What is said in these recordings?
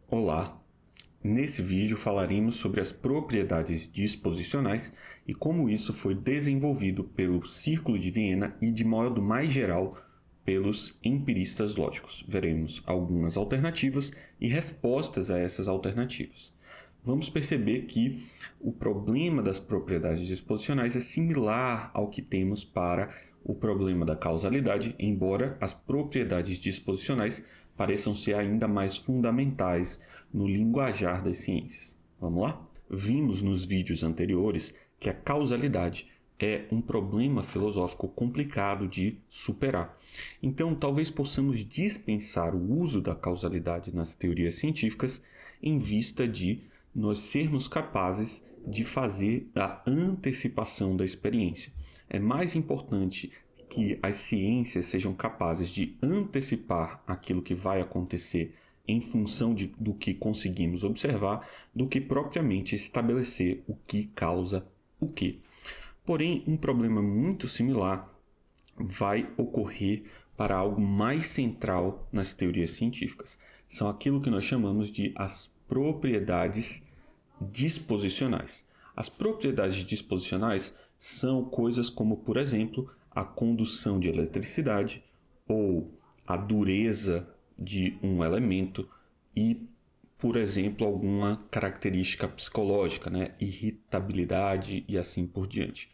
Olá! Nesse vídeo falaremos sobre as propriedades disposicionais e como isso foi desenvolvido pelo Círculo de Viena e, de modo mais geral, pelos empiristas lógicos. Veremos algumas alternativas e respostas a essas alternativas. Vamos perceber que o problema das propriedades disposicionais é similar ao que temos para o problema da causalidade, embora as propriedades disposicionais pareçam ser ainda mais fundamentais no linguajar das ciências. Vamos lá? Vimos nos vídeos anteriores que a causalidade é um problema filosófico complicado de superar. Então, talvez possamos dispensar o uso da causalidade nas teorias científicas em vista de nós sermos capazes de fazer a antecipação da experiência. É mais importante que as ciências sejam capazes de antecipar aquilo que vai acontecer em função do que conseguimos observar, do que propriamente estabelecer o que causa o que. Porém, um problema muito similar vai ocorrer para algo mais central nas teorias científicas. São aquilo que nós chamamos de as propriedades disposicionais. As propriedades disposicionais são coisas como, por exemplo, a condução de eletricidade ou a dureza de um elemento e, por exemplo, alguma característica psicológica, irritabilidade e assim por diante.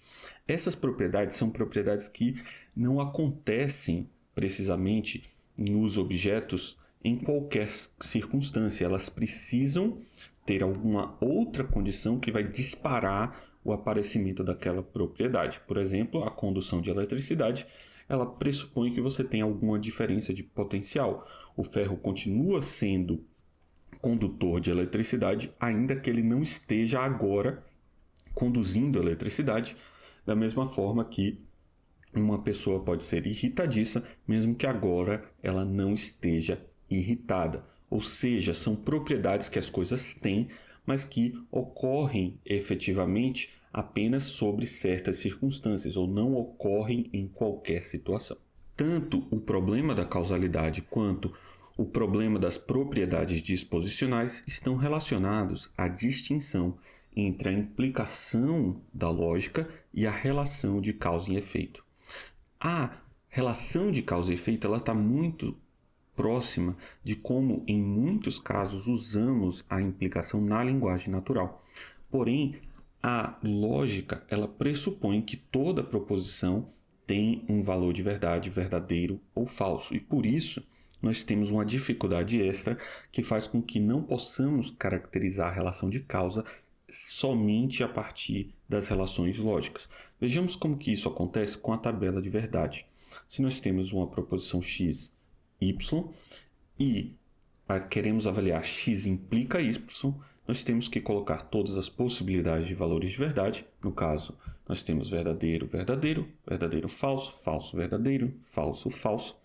Essas propriedades são propriedades que não acontecem precisamente nos objetos em qualquer circunstância. Elas precisam ter alguma outra condição que vai disparar o aparecimento daquela propriedade. Por exemplo, a condução de eletricidade, ela pressupõe que você tem alguma diferença de potencial. O ferro continua sendo condutor de eletricidade, ainda que ele não esteja agora conduzindo eletricidade, da mesma forma que uma pessoa pode ser irritadiça, mesmo que agora ela não esteja irritada. Ou seja, são propriedades que as coisas têm, mas que ocorrem efetivamente apenas sobre certas circunstâncias, ou não ocorrem em qualquer situação. Tanto o problema da causalidade quanto o problema das propriedades disposicionais estão relacionados à distinção entre a implicação da lógica e a relação de causa e efeito. A relação de causa e efeito está muito próxima de como, em muitos casos, usamos a implicação na linguagem natural. Porém, a lógica ela pressupõe que toda proposição tem um valor de verdade, verdadeiro ou falso. E por isso, nós temos uma dificuldade extra que faz com que não possamos caracterizar a relação de causa somente a partir das relações lógicas. Vejamos como que isso acontece com a tabela de verdade. Se nós temos uma proposição x, y, e queremos avaliar x implica y, nós temos que colocar todas as possibilidades de valores de verdade. No caso, nós temos verdadeiro, verdadeiro, verdadeiro, falso, falso, verdadeiro, falso, falso.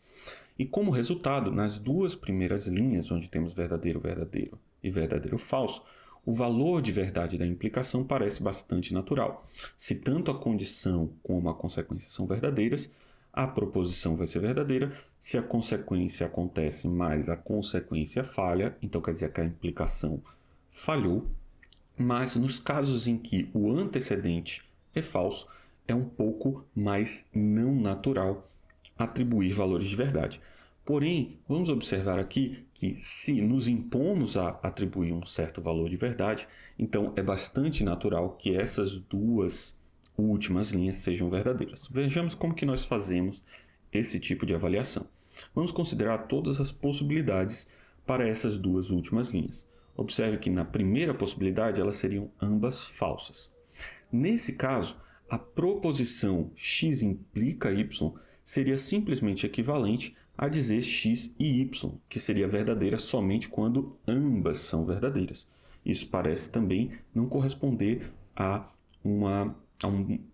E como resultado, nas duas primeiras linhas, onde temos verdadeiro, verdadeiro e verdadeiro, falso, o valor de verdade da implicação parece bastante natural. Se tanto a condição como a consequência são verdadeiras, a proposição vai ser verdadeira. Se a consequência acontece, mas a consequência falha, então quer dizer que a implicação falhou. Mas nos casos em que o antecedente é falso, é um pouco mais não natural atribuir valores de verdade. Porém, vamos observar aqui que se nos impomos a atribuir um certo valor de verdade, então é bastante natural que essas duas últimas linhas sejam verdadeiras. Vejamos como que nós fazemos esse tipo de avaliação. Vamos considerar todas as possibilidades para essas duas últimas linhas. Observe que na primeira possibilidade elas seriam ambas falsas. Nesse caso, a proposição x implica y seria simplesmente equivalente a dizer x e y, que seria verdadeira somente quando ambas são verdadeiras. Isso parece também não corresponder a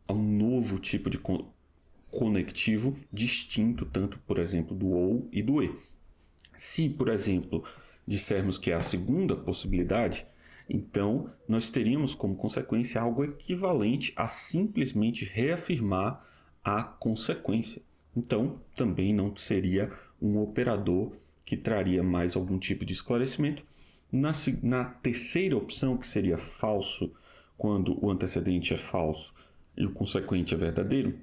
um novo tipo de conectivo distinto, tanto, por exemplo, do ou e do e. Se, por exemplo, dissermos que é a segunda possibilidade, então nós teríamos como consequência algo equivalente a simplesmente reafirmar a consequência. Então, também não seria um operador que traria mais algum tipo de esclarecimento, Na terceira opção, que seria falso, quando o antecedente é falso e o consequente é verdadeiro,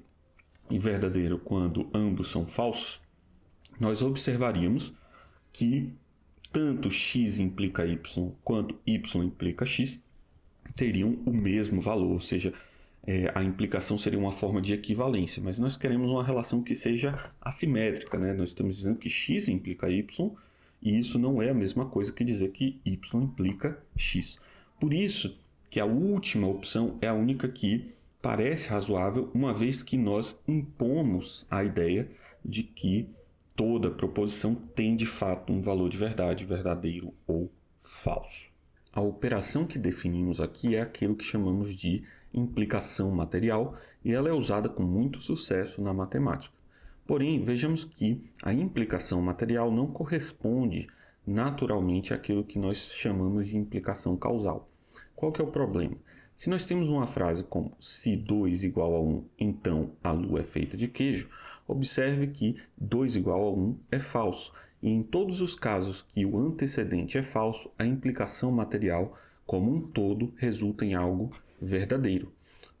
e verdadeiro quando ambos são falsos, nós observaríamos que tanto x implica y quanto y implica x teriam o mesmo valor, ou seja, a implicação seria uma forma de equivalência, mas nós queremos uma relação que seja assimétrica, né? Nós estamos dizendo que x implica y, e isso não é a mesma coisa que dizer que y implica x. Por isso que a última opção é a única que parece razoável, uma vez que nós impomos a ideia de que toda proposição tem de fato um valor de verdade, verdadeiro ou falso. A operação que definimos aqui é aquilo que chamamos de implicação material e ela é usada com muito sucesso na matemática. Porém, vejamos que a implicação material não corresponde naturalmente àquilo que nós chamamos de implicação causal. Qual que é o problema? Se nós temos uma frase como se 2 igual a 1, então a lua é feita de queijo, observe que 2 igual a 1 é falso. E em todos os casos que o antecedente é falso, a implicação material como um todo resulta em algo verdadeiro.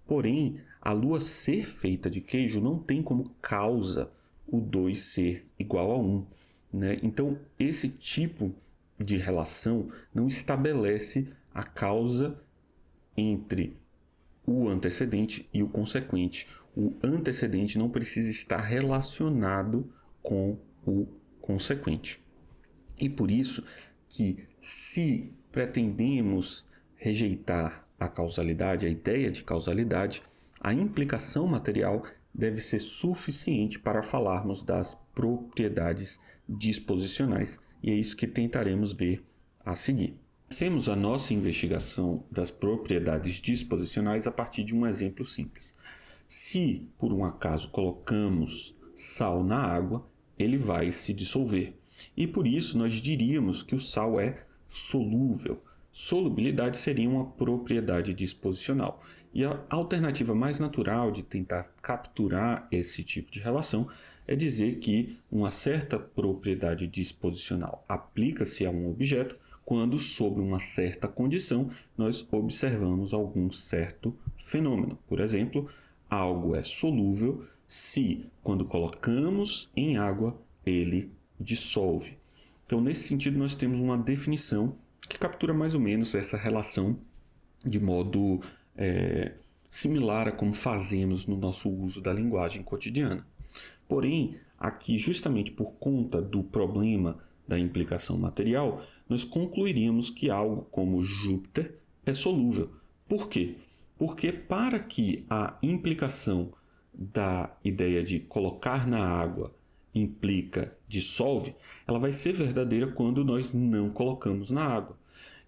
Porém, a lua ser feita de queijo não tem como causa o 2 ser igual a 1. Né? Então, esse tipo de relação não estabelece a causa entre o antecedente e o consequente. O antecedente não precisa estar relacionado com o consequente. E por isso que, se pretendemos rejeitar a causalidade, a ideia de causalidade, a implicação material deve ser suficiente para falarmos das propriedades disposicionais, e é isso que tentaremos ver a seguir. Comecemos a nossa investigação das propriedades disposicionais a partir de um exemplo simples. Se, por um acaso, colocamos sal na água, ele vai se dissolver. E por isso nós diríamos que o sal é solúvel. Solubilidade seria uma propriedade disposicional. E a alternativa mais natural de tentar capturar esse tipo de relação é dizer que uma certa propriedade disposicional aplica-se a um objeto quando, sob uma certa condição, nós observamos algum certo fenômeno. Por exemplo, algo é solúvel se, quando colocamos em água, ele dissolve. Então, nesse sentido, nós temos uma definição que captura mais ou menos essa relação de modo similar a como fazemos no nosso uso da linguagem cotidiana. Porém, aqui, justamente por conta do problema da implicação material, nós concluiríamos que algo como Júpiter é solúvel. Por quê? Porque para que a implicação da ideia de colocar na água implica dissolve, ela vai ser verdadeira quando nós não colocamos na água.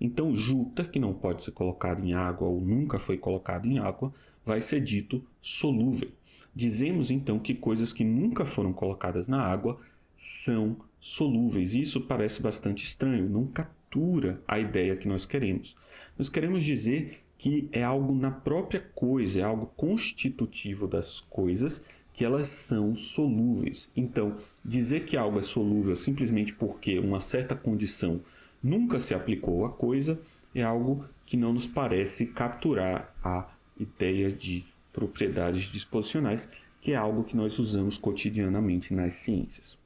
Então, Júpiter, que não pode ser colocado em água ou nunca foi colocado em água, vai ser dito solúvel. Dizemos então que coisas que nunca foram colocadas na água são solúveis. Isso parece bastante estranho, não captura a ideia que nós queremos. Nós queremos dizer que é algo na própria coisa, é algo constitutivo das coisas, que elas são solúveis. Então, dizer que algo é solúvel simplesmente porque uma certa condição nunca se aplicou à coisa é algo que não nos parece capturar a ideia de propriedades disposicionais, que é algo que nós usamos cotidianamente nas ciências.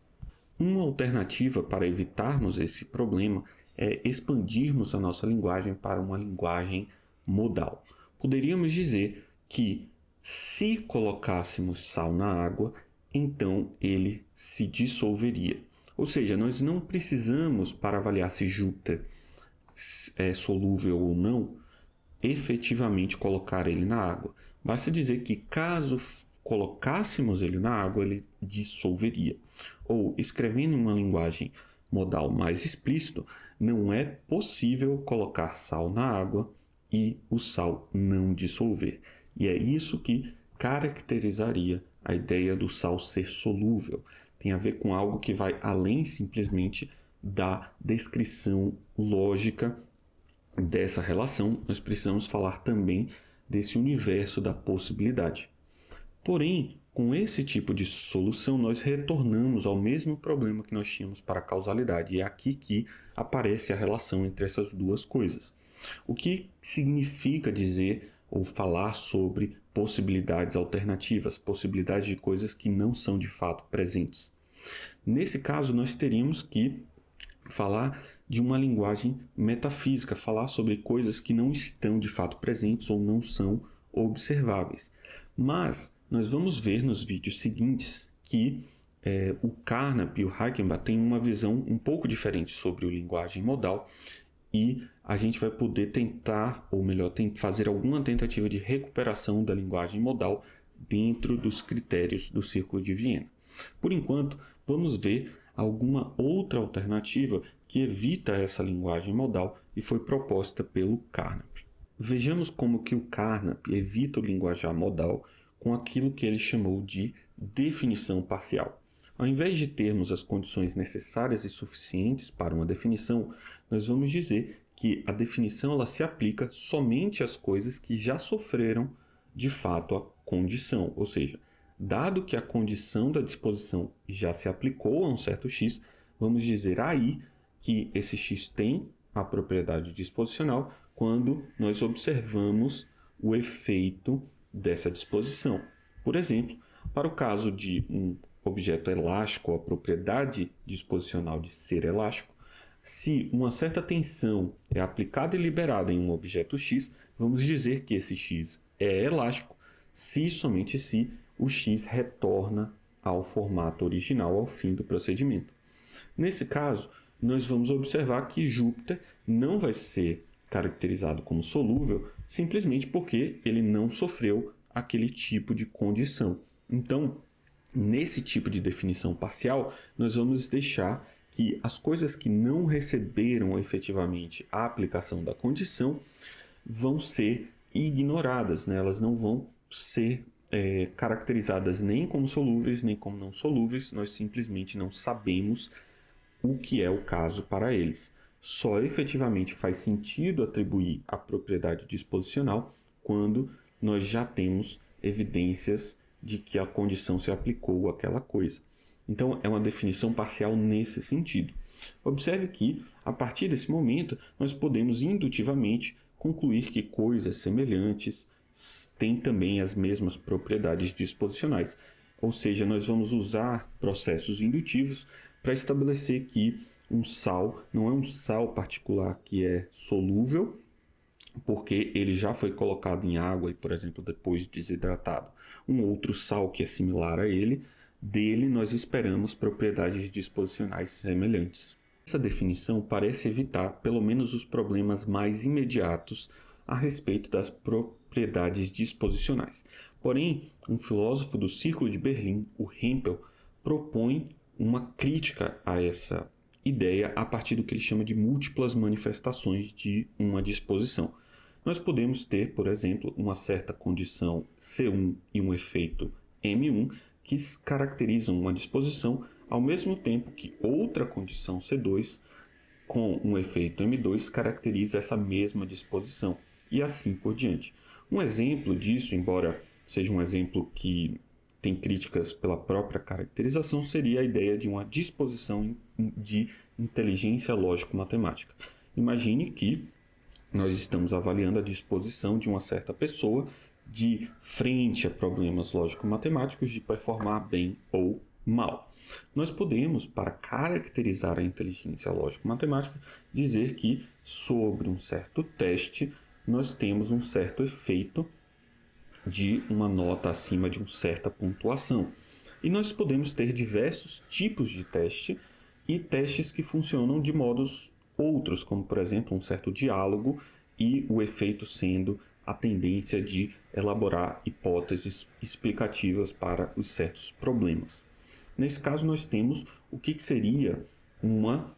Uma alternativa para evitarmos esse problema é expandirmos a nossa linguagem para uma linguagem modal. Poderíamos dizer que, se colocássemos sal na água, então ele se dissolveria. Ou seja, nós não precisamos, para avaliar se Júpiter é solúvel ou não, efetivamente colocar ele na água. Basta dizer que, caso colocássemos ele na água, ele dissolveria. Ou, escrevendo em uma linguagem modal mais explícito, não é possível colocar sal na água e o sal não dissolver. E é isso que caracterizaria a ideia do sal ser solúvel. Tem a ver com algo que vai além simplesmente da descrição lógica dessa relação. Nós precisamos falar também desse universo da possibilidade. Porém, Com esse tipo de solução, nós retornamos ao mesmo problema que nós tínhamos para a causalidade. E é aqui que aparece a relação entre essas duas coisas. O que significa dizer ou falar sobre possibilidades alternativas, possibilidades de coisas que não são de fato presentes? Nesse caso, nós teríamos que falar de uma linguagem metafísica, falar sobre coisas que não estão de fato presentes ou não são observáveis. Mas nós vamos ver nos vídeos seguintes que o Carnap e o Reichenbach têm uma visão um pouco diferente sobre a linguagem modal e a gente vai poder tentar, ou melhor, fazer alguma tentativa de recuperação da linguagem modal dentro dos critérios do Círculo de Viena. Por enquanto, vamos ver alguma outra alternativa que evita essa linguagem modal e foi proposta pelo Carnap. Vejamos como que o Carnap evita o linguajar modal com aquilo que ele chamou de definição parcial. Ao invés de termos as condições necessárias e suficientes para uma definição, nós vamos dizer que a definição ela se aplica somente às coisas que já sofreram de fato a condição, ou seja, dado que a condição da disposição já se aplicou a um certo x, vamos dizer aí que esse x tem a propriedade disposicional quando nós observamos o efeito dessa disposição. Por exemplo, para o caso de um objeto elástico, a propriedade disposicional de ser elástico, se uma certa tensão é aplicada e liberada em um objeto x, vamos dizer que esse x é elástico se somente se o x retorna ao formato original ao fim do procedimento. Nesse caso, nós vamos observar que Júpiter não vai ser caracterizado como solúvel simplesmente porque ele não sofreu aquele tipo de condição. Então, nesse tipo de definição parcial, nós vamos deixar que as coisas que não receberam efetivamente a aplicação da condição vão ser ignoradas, né? Elas não vão ser caracterizadas nem como solúveis, nem como não solúveis, nós simplesmente não sabemos o que é o caso para eles. Só efetivamente faz sentido atribuir a propriedade disposicional quando nós já temos evidências de que a condição se aplicou àquela coisa. Então, é uma definição parcial nesse sentido. Observe que, a partir desse momento, nós podemos indutivamente concluir que coisas semelhantes têm também as mesmas propriedades disposicionais. Ou seja, nós vamos usar processos indutivos para estabelecer que um sal não é um sal particular que é solúvel, porque ele já foi colocado em água e, por exemplo, depois desidratado. Um outro sal que é similar a ele, dele nós esperamos propriedades disposicionais semelhantes. Essa definição parece evitar pelo menos os problemas mais imediatos a respeito das propriedades disposicionais. Porém, um filósofo do Círculo de Berlim, o Hempel, propõe uma crítica a essa ideia a partir do que ele chama de múltiplas manifestações de uma disposição. Nós podemos ter, por exemplo, uma certa condição C1 e um efeito M1 que caracterizam uma disposição ao mesmo tempo que outra condição C2 com um efeito M2 caracteriza essa mesma disposição e assim por diante. Um exemplo disso, embora seja um exemplo que tem críticas pela própria caracterização, seria a ideia de uma disposição de inteligência lógico-matemática. Imagine que nós estamos avaliando a disposição de uma certa pessoa de frente a problemas lógico-matemáticos de performar bem ou mal. Nós podemos, para caracterizar a inteligência lógico-matemática, dizer que sobre um certo teste nós temos um certo efeito de uma nota acima de uma certa pontuação. E nós podemos ter diversos tipos de teste e testes que funcionam de modos outros, como por exemplo um certo diálogo e o efeito sendo a tendência de elaborar hipóteses explicativas para os certos problemas. Nesse caso, nós temos o que seria uma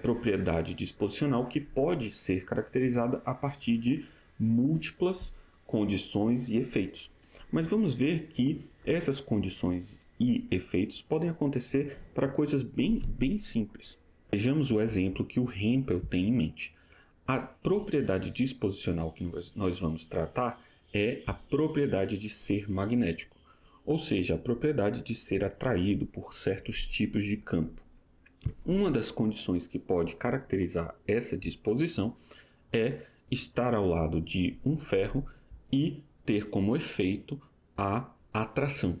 propriedade disposicional que pode ser caracterizada a partir de múltiplas condições e efeitos. Mas vamos ver que essas condições e efeitos podem acontecer para coisas bem simples. Vejamos o exemplo que o Hempel tem em mente. A propriedade disposicional que nós vamos tratar é a propriedade de ser magnético. ou seja, a propriedade de ser atraído por certos tipos de campo. Uma das condições que pode caracterizar essa disposição é estar ao lado de um ferro e ter como efeito a atração.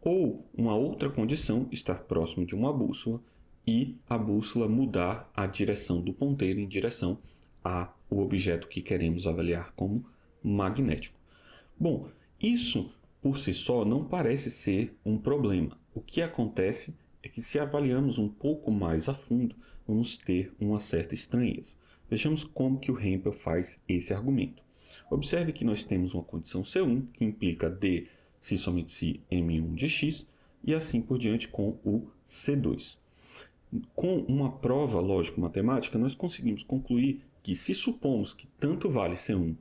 Ou uma outra condição, estar próximo de uma bússola e a bússola mudar a direção do ponteiro em direção ao objeto que queremos avaliar como magnético. Bom, isso por si só não parece ser um problema. O que acontece é que se avaliamos um pouco mais a fundo, vamos ter uma certa estranheza. Vejamos como que o Hempel faz esse argumento. Observe que nós temos uma condição C1, que implica D se somente se M1 de X, e assim por diante com o C2. Com uma prova lógico-matemática, nós conseguimos concluir que se supomos que tanto vale C1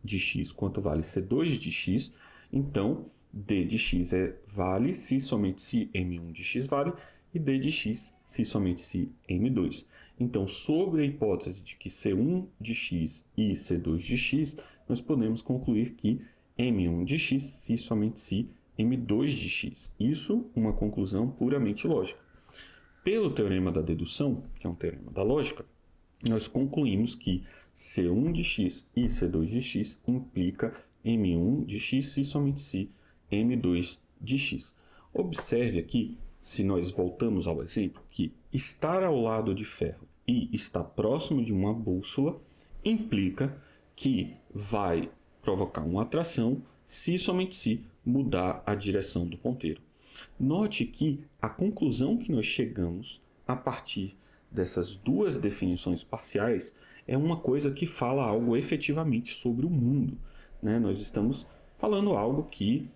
de X quanto vale C2 de X, então D de X vale se somente se M1 de X vale, e D de X se somente se M2. Então, sobre a hipótese de que C1 de X e C2 de X, nós podemos concluir que M1 de X se somente se M2 de X. Isso uma conclusão puramente lógica. Pelo teorema da dedução, que é um teorema da lógica, nós concluímos que C1 de X e C2 de X implica M1 de X se somente se M2 de X. Observe aqui, se nós voltamos ao exemplo, que estar ao lado de ferro e estar próximo de uma bússola implica que vai provocar uma atração se somente se mudar a direção do ponteiro. Note que a conclusão que nós chegamos a partir dessas duas definições parciais é uma coisa que fala algo efetivamente sobre o mundo, né? Nós estamos falando algo que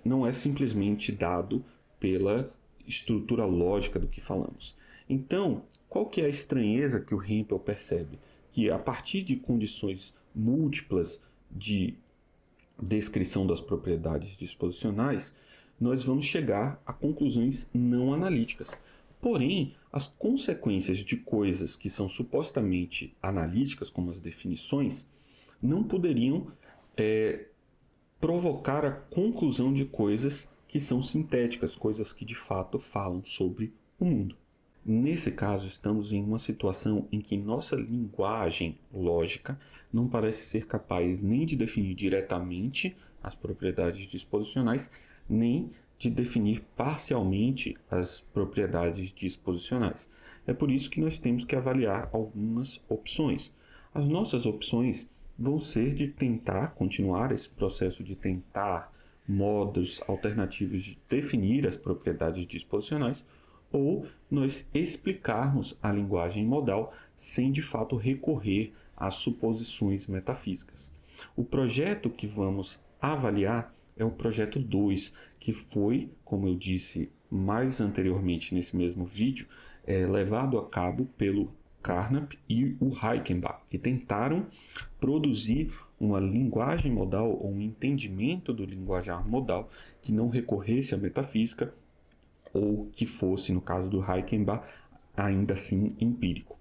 não é simplesmente dado pela estrutura lógica do que falamos. Então, qual que é a estranheza que o Hempel percebe? Que a partir de condições múltiplas de descrição das propriedades disposicionais, nós vamos chegar a conclusões não analíticas. Porém, as consequências de coisas que são supostamente analíticas, como as definições, não poderiam provocar a conclusão de coisas que são sintéticas, coisas que de fato falam sobre o mundo. Nesse caso, estamos em uma situação em que nossa linguagem lógica não parece ser capaz nem de definir diretamente as propriedades disposicionais, nem de definir parcialmente as propriedades disposicionais. É por isso que nós temos que avaliar algumas opções. As nossas opções vão ser de tentar continuar esse processo de tentar modos alternativos de definir as propriedades disposicionais, ou nós explicarmos a linguagem modal sem de fato recorrer às suposições metafísicas. O projeto que vamos avaliar é o projeto 2, que foi, como eu disse mais anteriormente nesse mesmo vídeo, levado a cabo pelo Carnap e o Reichenbach, que tentaram produzir uma linguagem modal ou um entendimento do linguajar modal que não recorresse à metafísica ou que fosse, no caso do Reichenbach, ainda assim empírico.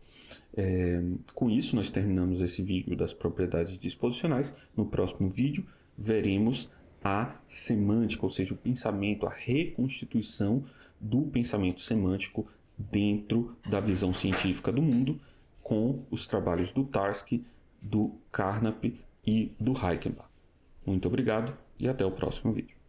Com isso, nós terminamos esse vídeo das propriedades disposicionais. No próximo vídeo, veremos a semântica, ou seja, o pensamento, a reconstituição do pensamento semântico dentro da visão científica do mundo, com os trabalhos do Tarski, do Carnap e do Reichenbach. Muito obrigado e até o próximo vídeo.